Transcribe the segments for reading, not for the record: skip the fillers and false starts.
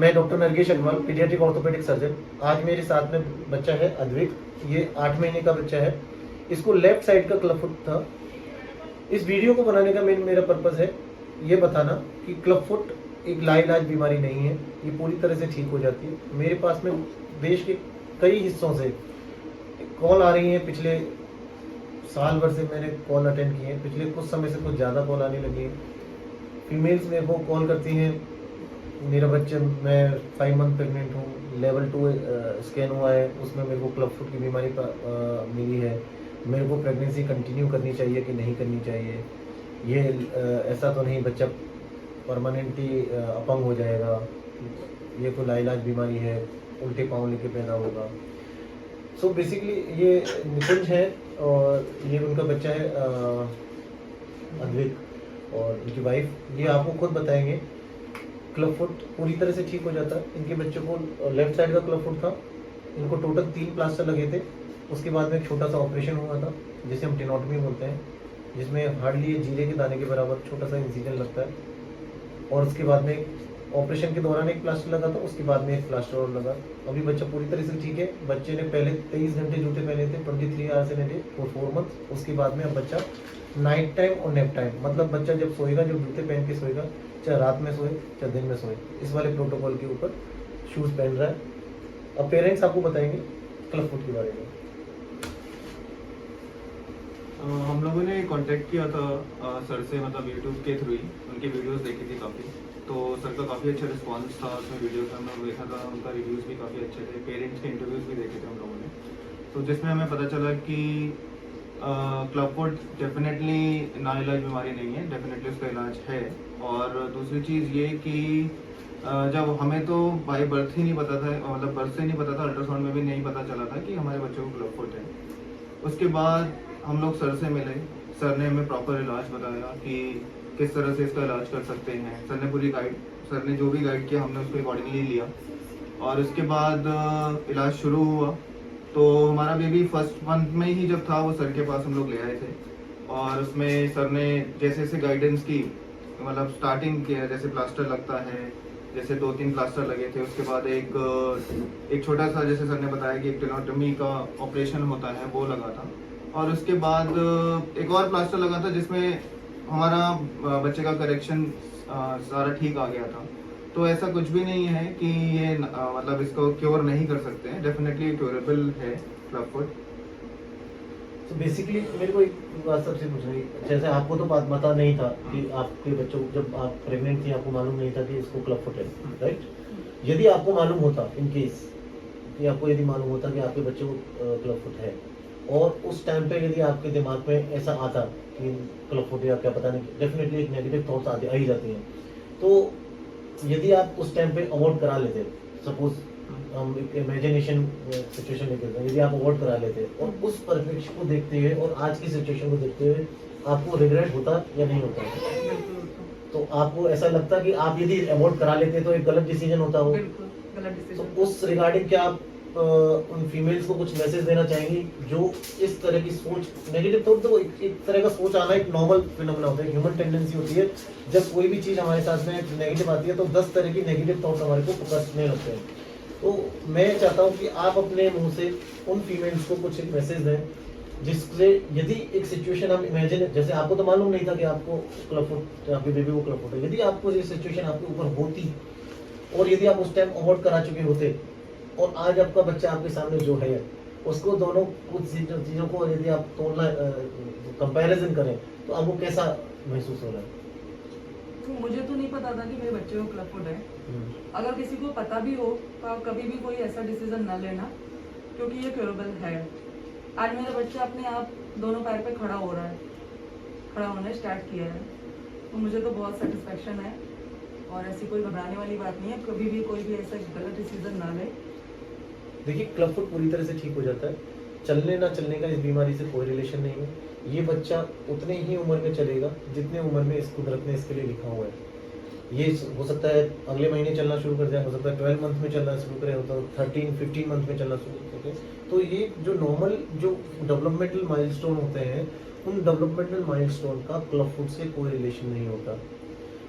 मैं doctor Nargesh Agrawal, paediatric orthopaedic surgeon. आज मेरे साथ में बच्चा है अद्विक, ये 8 महीने का बच्चा है। इसको लेफ्ट साइड का क्लब फुट था। इस वीडियो को बनाने का मेरा पर्पज़ है ये बताना कि क्लब फुट एक लाइलाज बीमारी नहीं है, ये पूरी तरह से ठीक हो जाती है। मेरे पास में देश के कई हिस्सों से कॉल आ रही हैं, पिछले साल भर से मैंने कॉल अटेंड किए हैं, पिछले कुछ समय से कुछ ज़्यादा कॉल आने लगी हैं। फीमेल्स मेरे को कॉल करती हैं, मेरा बच्चा, मैं 5 मंथ प्रेग्नेंट हूँ, लेवल 2 स्कैन हुआ है, उसमें मेरे को क्लब फुट की बीमारी मिली है, मेरे को प्रेगनेंसी कंटिन्यू करनी चाहिए कि नहीं करनी चाहिए, ये ऐसा तो नहीं बच्चा परमानेंटली अपंग हो जाएगा, ये तो लाइलाज बीमारी है, उल्टे पाँव लेके पैदा होगा। सो बेसिकली ये निकुंज है और ये उनका बच्चा है अद्विक और उनकी वाइफ। ये आपको खुद बताएंगे क्लब फुट पूरी तरह से ठीक हो जाता है। इनके बच्चों को लेफ्ट साइड का क्लब फुट था, इनको टोटल 3 प्लास्टर लगे थे। उसके बाद में एक छोटा सा ऑपरेशन हुआ था जिसे हम टेनोटमी बोलते हैं, जिसमें हार्डली जीरे के दाने के बराबर छोटा सा इंसिजन लगता है। और उसके बाद में ऑपरेशन के दौरान एक प्लास्टर लगा था, उसके बाद में एक प्लास्टर और लगा। अभी बच्चा पूरी तरह से ठीक है। बच्चे ने पहले 23 घंटे जूते पहने थे, 23 hours in a day for 4 month. उसके बाद में अब बच्चा नाइट टाइम और नेप टाइम, मतलब बच्चा जब सोएगा, जब जूते पहन के सोएगा, चाहे रात में सोए चाहे दिन में सोए, इस वाले प्रोटोकॉल के ऊपर शूज़ पहन रहा है। अब पेरेंट्स आपको बताएंगे क्लब फुट के बारे में। हम लोगों ने कांटेक्ट किया था सर से, मतलब यूट्यूब के थ्रू ही उनकी वीडियोस देखी थी काफ़ी, तो सर का काफ़ी अच्छा रिस्पांस था उसमें। वीडियोस हम लोग देखा था, उनका रिव्यूज़ भी काफ़ी अच्छे थे, पेरेंट्स के इंटरव्यूज़ भी देखे थे हम लोगों ने। तो जिसमें हमें पता चला कि क्लब फुट डेफिनेटली नाइलाज बीमारी नहीं है, डेफिनेटली उसका इलाज है। और दूसरी चीज़ ये कि जब हमें तो बाय बर्थ ही नहीं पता था, मतलब बर्थ से नहीं पता था, अल्ट्रासाउंड में भी नहीं पता चला था कि हमारे बच्चे को क्लब फुट है। उसके बाद हम लोग सर से मिले, सर ने हमें प्रॉपर इलाज बताया कि किस तरह से इसका इलाज कर सकते हैं। सर ने पूरी गाइड, सर ने जो भी गाइड किया हमने उसको अकॉर्डिंगली लिया। और उसके बाद इलाज शुरू हुआ। तो हमारा बेबी फर्स्ट मंथ में ही जब था वो सर के पास हम लोग ले आए थे, और उसमें सर ने जैसे जैसे गाइडेंस की, मतलब स्टार्टिंग किया, जैसे प्लास्टर लगता है, जैसे 2-3 प्लास्टर लगे थे। उसके बाद एक छोटा सा, जैसे सर ने बताया कि एक टेनोटमी का ऑपरेशन होता है, वो लगा था। और उसके बाद एक और प्लास्टर लगा था जिसमें हमारा बच्चे का करेक्शन सारा ठीक आ गया था। तो ऐसा कुछ भी नहीं है कि ये मतलब इसको क्योर नहीं कर सकते हैं, डेफिनेटली क्योरेबल है क्लब फुट। तो बेसिकली मेरे को एक बात सबसे पूछनी, जैसे आपको तो बात पता नहीं था कि आपके बच्चों को, जब आप प्रेग्नेंट थी आपको मालूम नहीं था कि इसको क्लब फुट है, राइट? यदि आपको मालूम होता, इन केस कि आपको यदि मालूम होता कि आपके बच्चे को क्लब फुट है, और उस टाइम पे यदि आपके दिमाग में ऐसा आता कि क्लब फुट या क्या पता नहीं, डेफिनेटली एक नेगेटिव थॉट्स आते आ ही जाती हैं। तो यदि आप उस टाइम पे अवॉइड करा लेते, सपोज हम एक इमेजिनेशन सिचुएशन लेते हैं, यदि आप अवॉइड करा लेते और उस परिप्रेक्ष्य को देखते हुए और आज की सिचुएशन को देखते हुए आपको रिग्रेट होता या नहीं होता? तो आपको ऐसा लगता कि आप यदि अवॉइड करा लेते तो एक गलत डिसीजन होता हो? गलत डिसीजन। तो उस रिगार्डिंग क्या आप उन फीमेल्स को कुछ मैसेज देना चाहेंगी जो इस तरह की सोच, नेगेटिव थॉट, तो एक तरह का सोच आना एक नॉर्मल फिनोमेना होता है, ह्यूमन टेंडेंसी होती है। जब कोई भी चीज़ हमारे साथ में नेगेटिव आती है तो 10 तरह की नेगेटिव थॉट हमारे को पकड़ने लगते हैं। तो मैं चाहता हूँ कि आप अपने मुंह से उन फीमेल्स को कुछ एक मैसेज दें, जिससे यदि एक सिचुएशन हम इमेजिन, जैसे आपको तो मालूम नहीं था कि आपको क्लब फुट, आपके बेबी को क्लब फुट है, यदि आपको ये सिचुएशन आपके ऊपर होती और यदि आप उस टाइम अवॉइड करा चुके होते और आज आपका बच्चा आपके सामने जो है, उसको दोनों कुछ चीज़ों को यदि आप तुलना कंपैरिजन करें तो आपको कैसा महसूस हो रहा है? तो मुझे तो नहीं पता था कि मेरे बच्चे को क्लब फुट है। अगर किसी को पता भी हो तो आप कभी भी कोई ऐसा डिसीजन न लेना, क्योंकि ये क्योरेबल है। आज मेरा बच्चा अपने आप दोनों पैर पे खड़ा हो रहा है, खड़ा होने स्टार्ट किया है, तो मुझे तो बहुत सेटिस्फेक्शन है। और ऐसी कोई घबराने वाली बात नहीं है, कभी भी कोई भी ऐसा गलत डिसीजन ना ले। देखिए, क्लब फुट पूरी तरह से ठीक हो जाता है। चलने ना चलने का इस बीमारी से कोई रिलेशन नहीं है। ये बच्चा उतने ही उम्र में चलेगा जितने उम्र में इस कुदरत ने इसके लिए लिखा हुआ है। ये हो सकता है अगले महीने चलना शुरू कर जाए, हो सकता है 12 मंथ में चलना शुरू करे, होता है 13-15 मंथ में चलना शुरू करते। तो ये जो नॉर्मल जो डेवलपमेंटल माइलस्टोन होते हैं, उन डेवलपमेंटल माइलस्टोन का क्लब फुट से कोई रिलेशन नहीं होता।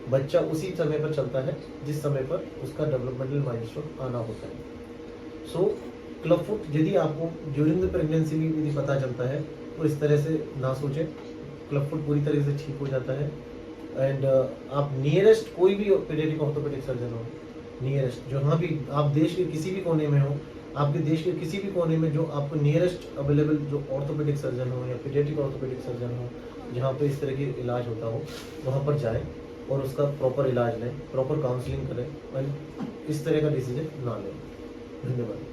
बच्चा उसी समय पर चलता है जिस समय पर उसका डेवलपमेंटल माइलस्टोन आना होता है। सो क्लब फुट यदि आपको ड्यूरिंग द प्रेगनेंसी भी यदि पता चलता है तो इस तरह से ना सोचें, क्लब फुट पूरी तरह से ठीक हो जाता है। एंड आप नियरेस्ट कोई भी पीडियाट्रिक ऑर्थोपेडिक सर्जन हो, नियरेस्ट जहाँ भी आप देश के किसी भी कोने में हो, आपके देश के किसी भी कोने में जो आपको नियरेस्ट अवेलेबल जो ऑर्थोपेडिक सर्जन हो या पीडियाट्रिक ऑर्थोपेडिक सर्जन हो जहाँ पे इस तरह की इलाज होता हो वहाँ पर जाएं और उसका प्रॉपर इलाज लें, प्रॉपर काउंसलिंग करें और इस तरह का डिसीजन ना लें। धन्यवाद।